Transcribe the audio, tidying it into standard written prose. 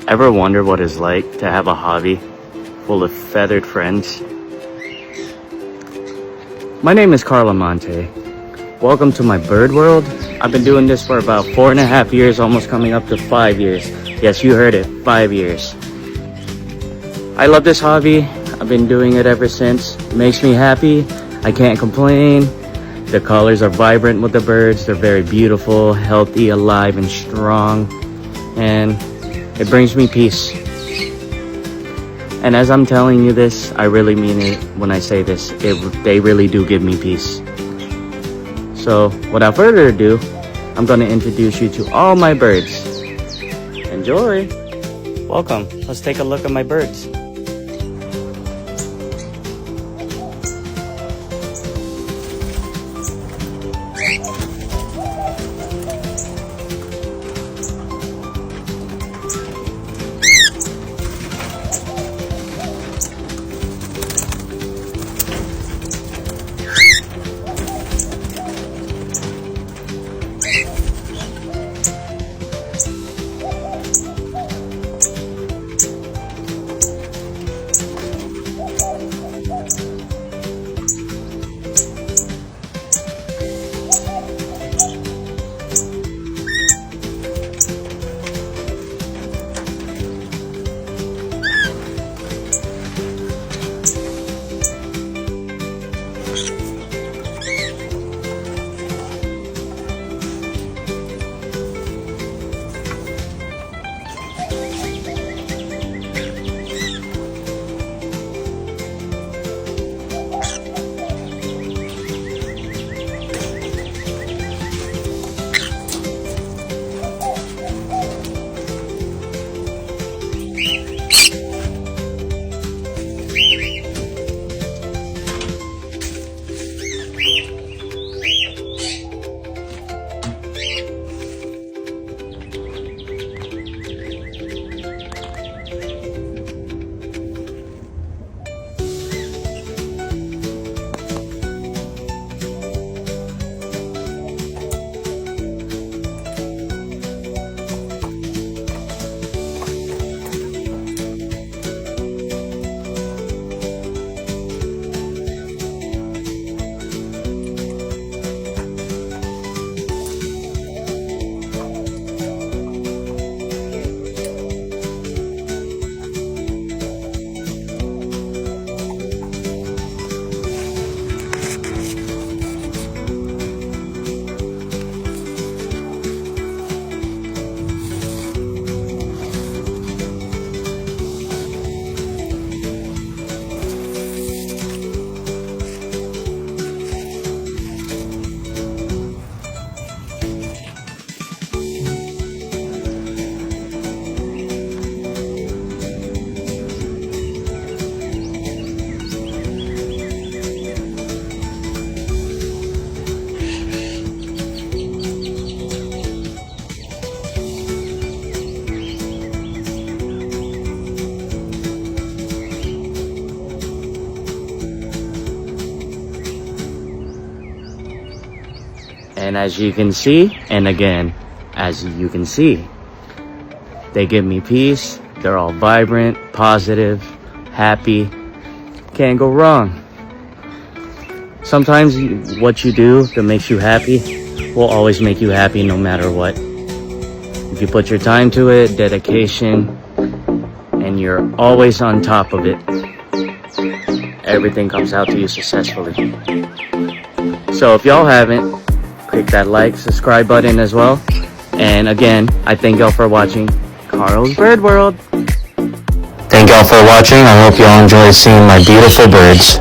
Ever wonder what it's like to have a hobby full of feathered friends? My name is Karl Amante. Welcome to my bird world. I've been doing this for about 4.5 years, almost coming up to 5 years. Yes, you heard it, 5 years. I love this hobby. I've been doing it ever since. It makes me happy. I can't complain. The colors are vibrant with the birds. They're very beautiful, healthy, alive, and strong. And it brings me peace. And as I'm telling you this, I really mean it when I say this. They really do give me peace. So without further ado, I'm going to introduce you to all my birds. Enjoy! Welcome. Let's take a look at my birds. And as you can see, and again, as you can see, they give me peace. They're all vibrant, positive, happy. Can't go wrong. Sometimes what you do that makes you happy will always make you happy no matter what. If you put your time to it, dedication, and you're always on top of it, everything comes out to you successfully. So if y'all haven't, click that like, subscribe button as well. And again, I thank y'all for watching Karl's Bird World. Thank y'all for watching. I hope y'all enjoy seeing my beautiful birds.